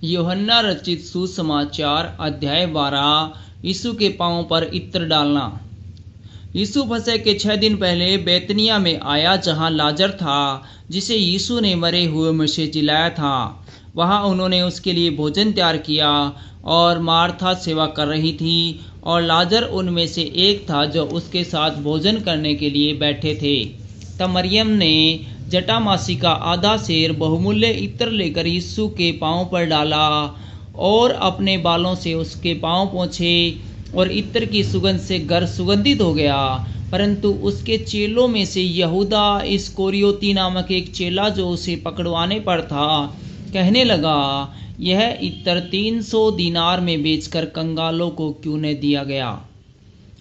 यूहन्ना रचित सुसमाचार अध्याय 12। यीशु के पांवों पर इत्र डालना। यीशु फसह के 6 दिन पहले बैतनिया में आया, जहां लाजर था जिसे यीशु ने मरे हुए में से जिलाया था। वहां उन्होंने उसके लिए भोजन तैयार किया और मार्था सेवा कर रही थी और लाजर उनमें से एक था जो उसके साथ भोजन करने के लिए बैठे थे। तब मरियम ने जटामासी का आधा सेर बहुमूल्य इत्र लेकर यीशु के पांव पर डाला और अपने बालों से उसके पांव पोंछे, और इत्र की सुगंध से घर सुगंधित हो गया। परंतु उसके चेलों में से यहूदा इस्करियोती नामक एक चेला, जो उसे पकड़वाने पर था, कहने लगा, यह इत्र 300 दीनार में बेचकर कंगालों को क्यों न दिया गया।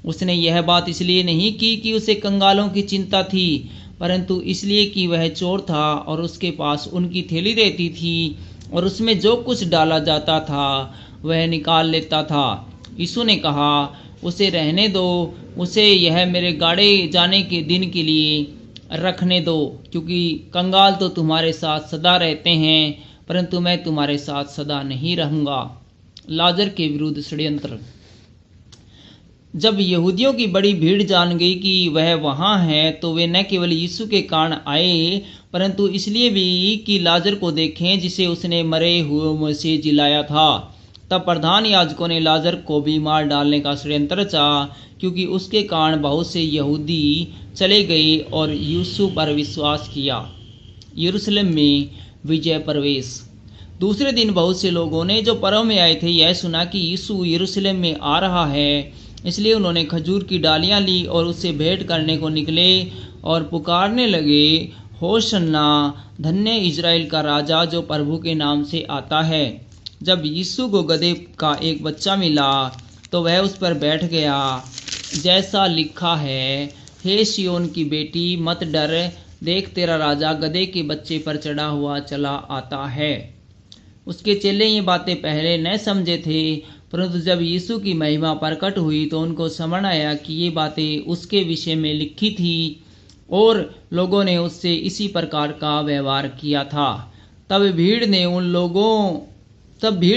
उसने यह बात इसलिए नहीं की कि उसे कंगालों की चिंता थी, परंतु इसलिए कि वह चोर था और उसके पास उनकी थैली रहती थी और उसमें जो कुछ डाला जाता था वह निकाल लेता था। यीशु ने कहा, उसे रहने दो, उसे यह मेरे गाड़े जाने के दिन के लिए रखने दो, क्योंकि कंगाल तो तुम्हारे साथ सदा रहते हैं, परंतु मैं तुम्हारे साथ सदा नहीं रहूँगा। लाजर के विरुद्ध षड्यंत्र। जब यहूदियों की बड़ी भीड़ जान गई कि वह वहाँ है, तो वे न केवल यीशु के कारण आए, परंतु इसलिए भी कि लाजर को देखें जिसे उसने मरे हुए में से जिलाया था। तब प्रधान याजकों ने लाजर को भी मार डालने का षड्यंत्र रचा, क्योंकि उसके कारण बहुत से यहूदी चले गए और यीशु पर विश्वास किया। यरूशलेम में विजय प्रवेश। दूसरे दिन बहुत से लोगों ने जो पर्व में आए थे यह सुना कि यीशु यरूशलेम में आ रहा है, इसलिए उन्होंने खजूर की डालियां ली और उससे भेंट करने को निकले और पुकारने लगे, होशन्ना, धन्य इज़राइल का राजा जो प्रभु के नाम से आता है। जब यीशु को गधे का एक बच्चा मिला तो वह उस पर बैठ गया, जैसा लिखा है, हे सिय्योन की बेटी, मत डर, देख तेरा राजा गधे के बच्चे पर चढ़ा हुआ चला आता है। उसके चेले ये बातें पहले न समझे थे, परंतु जब यीशु की महिमा प्रकट हुई तो उनको समझ आया कि ये बातें उसके विषय में लिखी थी और लोगों ने उससे इसी प्रकार का व्यवहार किया था। तब भीड़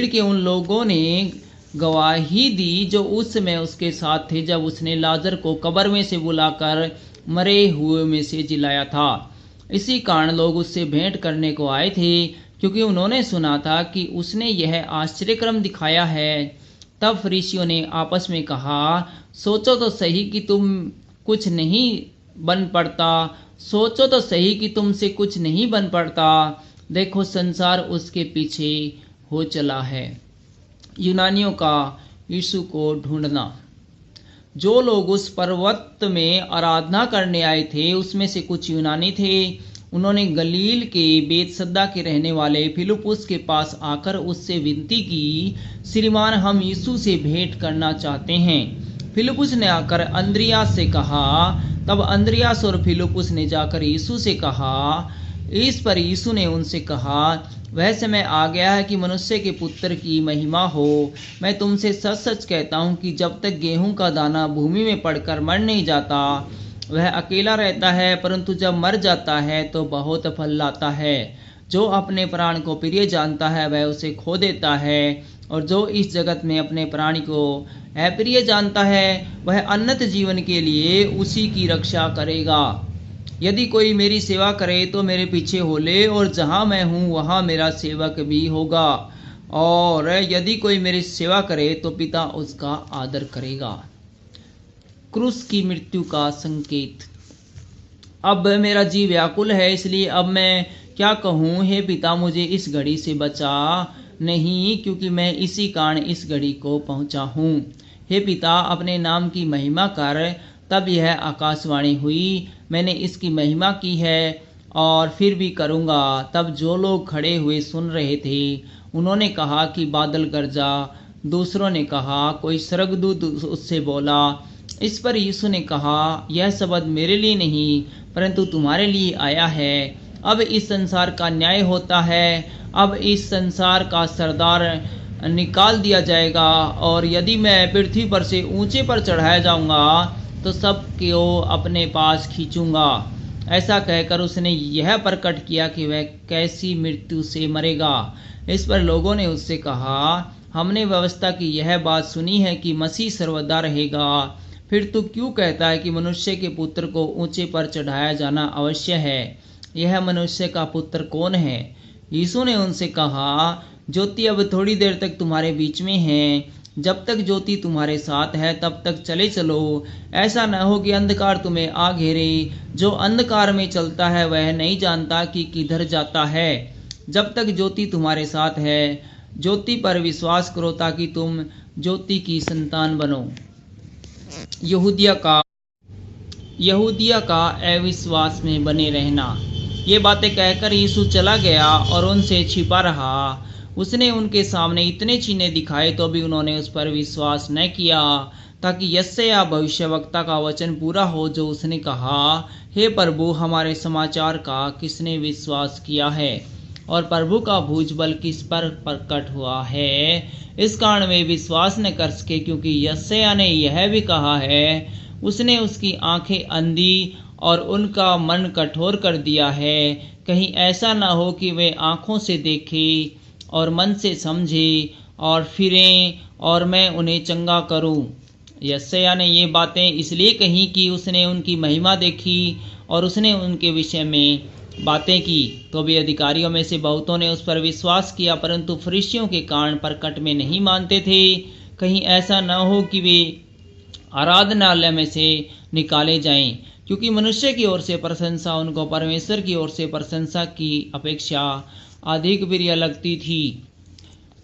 के उन लोगों ने गवाही दी जो उस समय उसके साथ थे, जब उसने लाजर को कब्र में से बुलाकर मरे हुए में से जिलाया था। इसी कारण लोग उससे भेंट करने को आए थे, क्योंकि उन्होंने सुना था कि उसने यह आश्चर्यक्रम दिखाया है। तब फरीसियों ने आपस में कहा, सोचो तो सही कि तुमसे कुछ नहीं बन पड़ता। देखो, संसार उसके पीछे हो चला है। यूनानियों का यीशु को ढूंढना। जो लोग उस पर्वत में आराधना करने आए थे उसमें से कुछ यूनानी थे। उन्होंने गलील के बेतसदा के रहने वाले फिलिप्पुस के पास आकर उससे विनती की, श्रीमान, हम यीशु से भेंट करना चाहते हैं। फिलिप्पुस ने आकर अंद्रियास से कहा। तब अंद्रियास और फिलिप्पुस ने जाकर यीशु से कहा। इस पर यीशु ने उनसे कहा, वह समय आ गया है कि मनुष्य के पुत्र की महिमा हो। मैं तुमसे सच सच कहता हूँ कि जब तक गेहूं का दाना भूमि में पड़कर मर नहीं जाता वह अकेला रहता है, परंतु जब मर जाता है तो बहुत फल लाता है। जो अपने प्राण को प्रिय जानता है वह उसे खो देता है, और जो इस जगत में अपने प्राण को अप्रिय जानता है वह अनंत जीवन के लिए उसी की रक्षा करेगा। यदि कोई मेरी सेवा करे तो मेरे पीछे हो ले, और जहाँ मैं हूँ वहाँ मेरा सेवक भी होगा, और यदि कोई मेरी सेवा करे तो पिता उसका आदर करेगा। क्रूस की मृत्यु का संकेत। अब मेरा जी व्याकुल है, इसलिए अब मैं क्या कहूँ, हे पिता, मुझे इस घड़ी से बचा नहीं, क्योंकि मैं इसी कारण इस घड़ी को पहुँचा हूँ। हे पिता, अपने नाम की महिमा कर। तब यह आकाशवाणी हुई, मैंने इसकी महिमा की है और फिर भी करूँगा। तब जो लोग खड़े हुए सुन रहे थे उन्होंने कहा कि बादल गरजा। दूसरों ने कहा, कोई स्वर्गदूत उससे बोला। इस पर यीशु ने कहा, यह शब्द मेरे लिए नहीं परंतु तुम्हारे लिए आया है। अब इस संसार का न्याय होता है। अब इस संसार का सरदार निकाल दिया जाएगा, और यदि मैं पृथ्वी पर से ऊंचे पर चढ़ाया जाऊंगा तो सबको अपने पास खींचूंगा। ऐसा कहकर उसने यह प्रकट किया कि वह कैसी मृत्यु से मरेगा। इस पर लोगों ने उससे कहा, हमने व्यवस्था की यह बात सुनी है कि मसीह सर्वदा रहेगा, फिर तू क्यों कहता है कि मनुष्य के पुत्र को ऊंचे पर चढ़ाया जाना अवश्य है? यह मनुष्य का पुत्र कौन है? यीशु ने उनसे कहा, ज्योति अब थोड़ी देर तक तुम्हारे बीच में है। जब तक ज्योति तुम्हारे साथ है तब तक चले चलो, ऐसा न हो कि अंधकार तुम्हें आ घेरे। जो अंधकार में चलता है वह नहीं जानता कि किधर जाता है। जब तक ज्योति तुम्हारे साथ है, ज्योति पर विश्वास करो ताकि तुम ज्योति की संतान बनो। यहूदिया का अविश्वास में बने रहना। ये बातें कहकर यीशु चला गया और उनसे छिपा रहा। उसने उनके सामने इतने चिन्ह दिखाए तो भी उन्होंने उस पर विश्वास न किया, ताकि यशायाह भविष्यवक्ता का वचन पूरा हो जो उसने कहा, हे प्रभु, हमारे समाचार का किसने विश्वास किया है और प्रभु का भुजबल किस पर प्रकट हुआ है। इस कारण वे विश्वास न कर सके, क्योंकि यशायाह ने यह भी कहा है, उसने उसकी आंखें अंधी और उनका मन कठोर कर दिया है। कहीं ऐसा न हो कि वे आंखों से देखें और मन से समझें और फिरें और मैं उन्हें चंगा करूं। यशायाह ने ये बातें इसलिए कही कि उसने उनकी महिमा देखी और उसने उनके विषय में बातें की। तो भी अधिकारियों में से बहुतों ने उस पर विश्वास किया, परंतु फरीसियों के कारण प्रकट में नहीं मानते थे, कहीं ऐसा न हो कि वे आराधनालय में से निकाले जाएं, क्योंकि मनुष्य की ओर से प्रशंसा उनको परमेश्वर की ओर से प्रशंसा की अपेक्षा अधिक प्रिय लगती थी।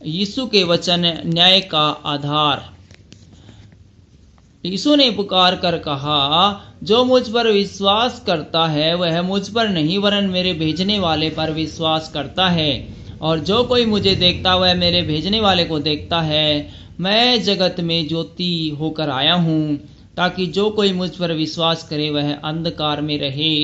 यीशु के वचन न्याय का आधार। यीशु ने पुकार कर कहा, जो मुझ पर विश्वास करता है वह मुझ पर नहीं वरन मेरे भेजने वाले पर विश्वास करता है, और जो कोई मुझे देखता वह मेरे भेजने वाले को देखता है। मैं जगत में ज्योति होकर आया हूँ, ताकि जो कोई मुझ पर विश्वास करे वह अंधकार में रहे।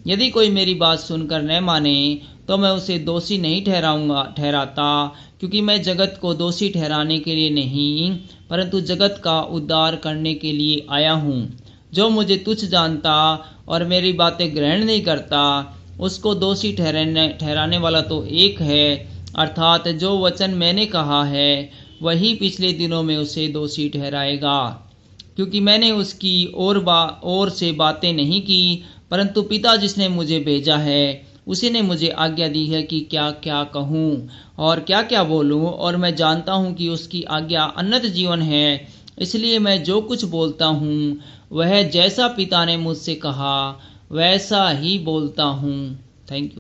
यदि कोई मेरी बात सुनकर न माने तो मैं उसे दोषी नहीं ठहराता, क्योंकि मैं जगत को दोषी ठहराने के लिए नहीं, परंतु जगत का उद्धार करने के लिए आया हूँ। जो मुझे तुच्छ जानता और मेरी बातें ग्रहण नहीं करता, उसको दोषी ठहराने वाला तो एक है, अर्थात जो वचन मैंने कहा है वही पिछले दिनों में उसे दोषी ठहराएगा। क्योंकि मैंने उसकी ओर से बातें नहीं की, परंतु पिता जिसने मुझे भेजा है उसी ने मुझे आज्ञा दी है कि क्या क्या कहूँ और क्या क्या बोलूँ, और मैं जानता हूँ कि उसकी आज्ञा अनंत जीवन है। इसलिए मैं जो कुछ बोलता हूँ वह जैसा पिता ने मुझसे कहा वैसा ही बोलता हूँ। Thank you.